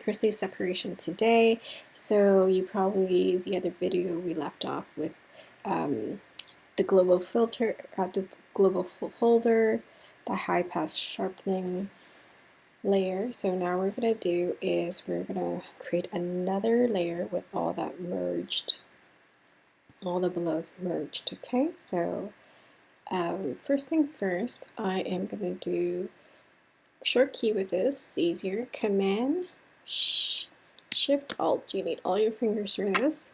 frequency separation today. So you probably, the other video we left off with the global filter, the global folder, the high pass sharpening layer. So now what we're going to do is we're going to create another layer with all that merged, all the belows merged. Okay, so first thing first, I am going to do short key with this, it's easier. Command Shift Alt. You need all your fingers for this.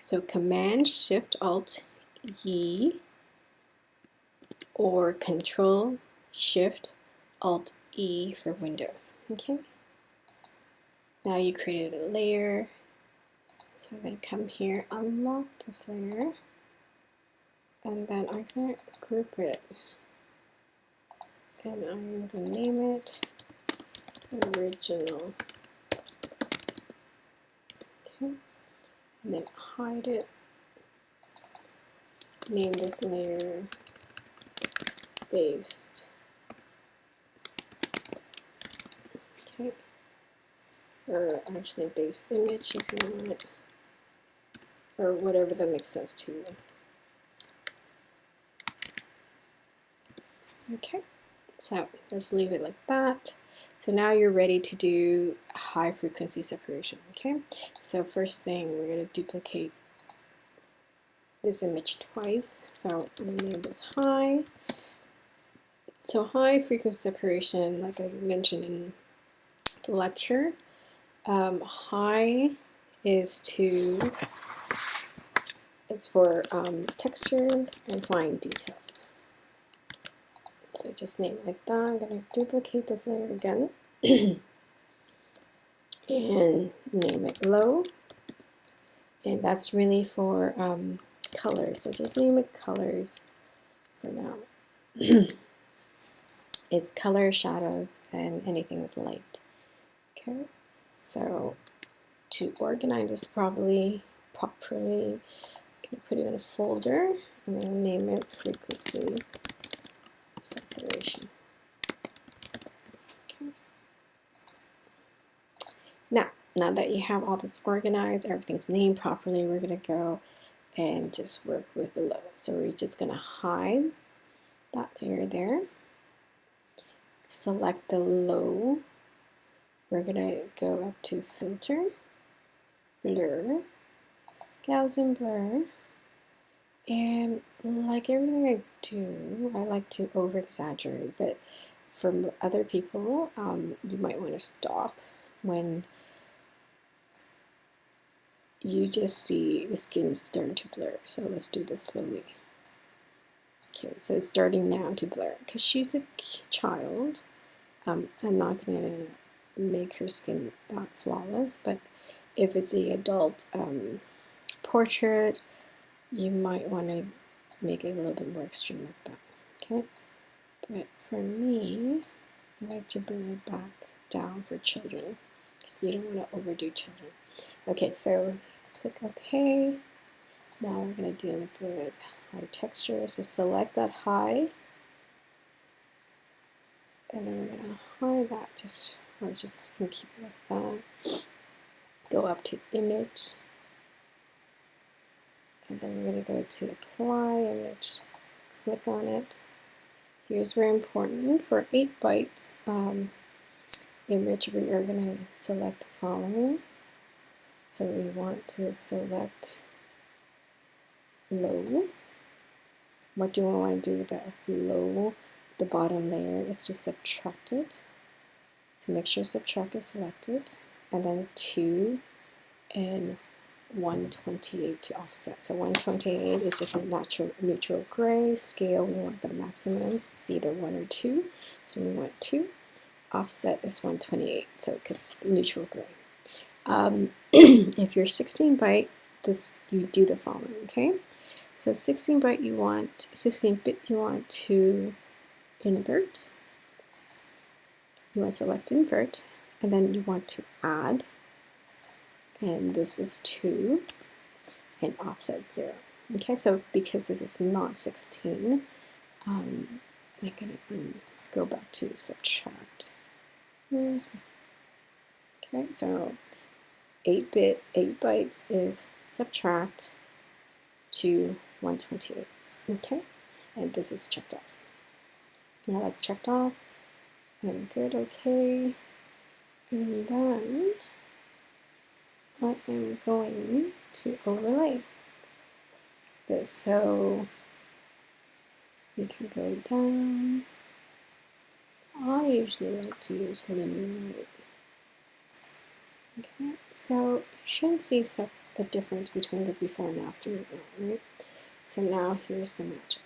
So Command Shift Alt E or Control Shift Alt E for Windows. Okay. Now you created a layer. So I'm going to come here, unlock this layer, and then I'm going to group it. And I'm going to name it Original. Okay. And then hide it. Name this layer Based. Okay. Or actually Base Image if you want. Or whatever that makes sense to you. Okay. So let's leave it like that. So now you're ready to do high frequency separation. Okay. So first thing, we're going to duplicate this image twice. So I'm going to name this high. So high frequency separation, like I mentioned in the lecture, high is it's for texture and fine details. So just name it like that. I'm going to duplicate this layer again and name it low. And that's really for colors. So just name it colors for now. It's color, shadows, and anything with light. Okay. So to organize this properly, I'm going to put it in a folder and then name it frequency separation. Okay. Now that you have all this organized, everything's named properly, we're going to go and just work with the low. So we're just going to hide that layer there. Select the low. We're going to go up to Filter, Blur, Gaussian Blur, and like everything I do, I like to over-exaggerate, but for other people, you might want to stop when you just see the skin starting to blur. So let's do this slowly. Okay, so it's starting now to blur. Because she's a child, I'm not going to make her skin that flawless, but if it's an adult portrait, you might want to make it a little bit more extreme like that. Okay, but for me, I like to bring it back down for children, because you don't want to overdo children. Okay, so click OK. Now we're going to deal with the high texture. So select that high, and then we're going to hide that. We're just going to keep it like that. Go up to Image, and then we're going to go to Apply Image. Click on it. Here's very important for 8 bytes image. We are going to select the following. So we want to select low. What do you want to do with that low? The bottom layer is to subtract it. So make sure subtract is selected, and then 2 and 128 to offset. So 128 is just a neutral gray. Scale, we want the maximum. It's either 1 or 2. So we want 2. Offset is 128. So because neutral gray. If you're 16 byte, you do the following. Okay. So 16 bit you want to invert. You want to select invert, and then you want to add, and this is 2, and offset 0. Okay, so because this is not 16, I'm going to go back to subtract. Okay, Okay, so 8 bytes is subtract to 128. Okay, and this is checked off. Now that's checked off. I'm good, okay. And then I am going to overlay this. So you can go down. I usually like to use linear. Okay, so you shouldn't see a difference between the before and after now, right? So now here's the magic.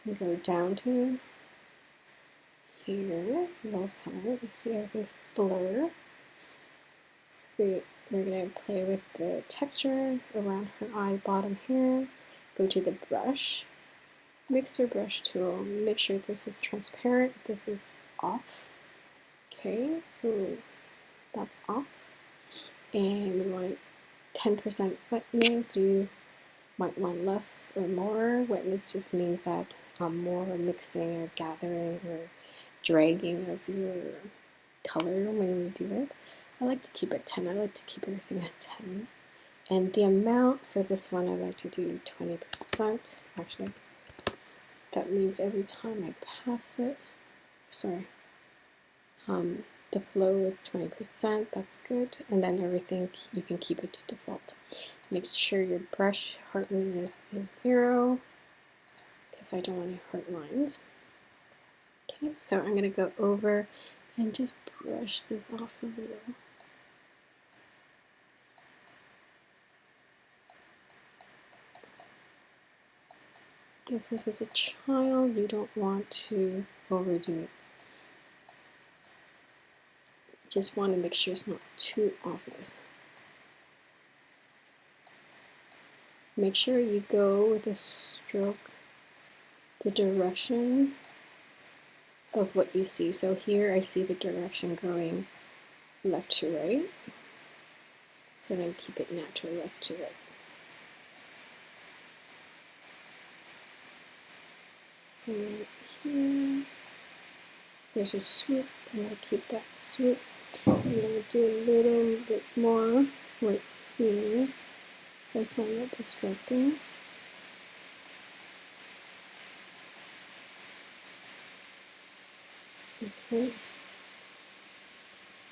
You go down to here, low power, you see everything's blur. We're going to play with the texture around her eye bottom here. Go to the brush, mixer brush tool, make sure this is transparent, this is off. Okay, so that's off. And we want 10% wetness. You might want less or more. Wetness just means that more mixing or gathering or dragging of your color when we do it. I like to keep it 10. I like to keep everything at 10. And the amount for this one, I like to do 20%. Actually, that means every time I pass it, sorry, the flow is 20%, that's good. And then everything, you can keep it to default. Make sure your brush hardness is 0, because I don't want any hard lines. Okay, so I'm going to go over and just brush this off a little. Because this is a child, you don't want to overdo it. Just want to make sure it's not too obvious. Make sure you go with the stroke, the direction of what you see. So here I see the direction going left to right. So I'm going to keep it natural left to right. And here, there's a swoop. I'm going to keep that swoop. I'm going to do a little bit more right here. So I find that distracting. Okay.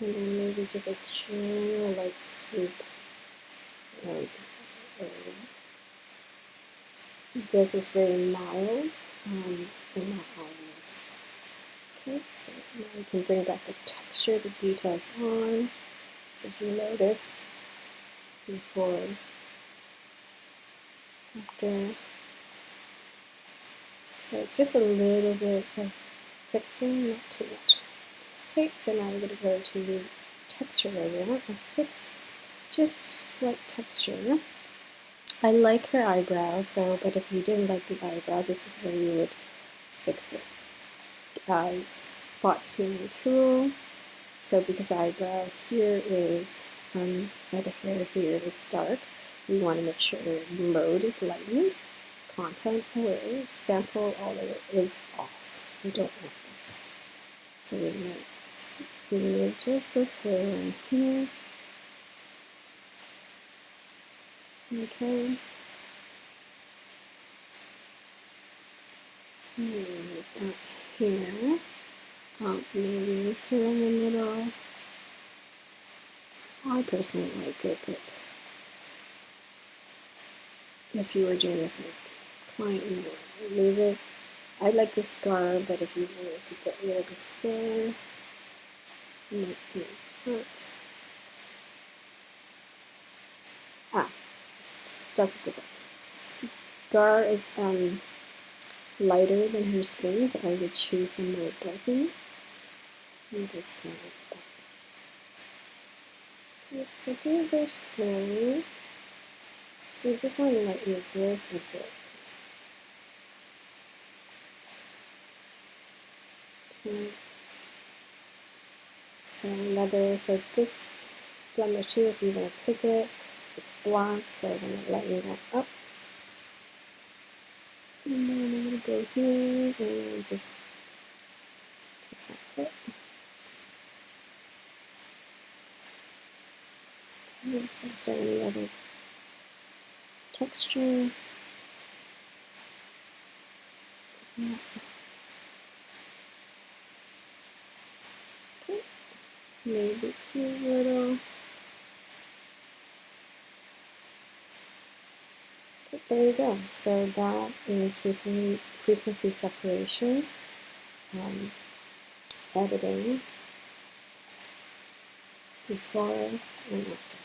And then maybe just a general light swoop. This is very mild and not obvious. Okay, so now we can bring back the texture, the details on. So if you notice, before, after. So it's just a little bit of fixing, not too much. Okay, so now we're going to go to the texture area and fix just slight texture. I like her eyebrow, but if you didn't like the eyebrow, this is where you would fix it. Spot healing tool. So because the eyebrow here is, or the hair here is dark, we want to make sure mode is lightened, content aware, sample all of it is off. We don't want this. So we're going to remove just this hair in here. Okay. Make that here. Maybe this hair in the middle. I personally like it, but if you were doing this in a client, you would remove it. I like the scar, but if you wanted to get rid of this hair, you might do that. This doesn't go back. Scar is lighter than her skin, so I would choose the more darkening. And just go like that. Okay, so do it very slowly. So you just want to lighten it just a bit. Okay. So this blender too, if you're going to take it, it's black, so I'm going to lighten that up. And then I'm going to go here and just pick that bit. So is there any other texture? Yeah. Okay. Maybe cute little. Okay, there you go. So that is frequency separation, editing before and after.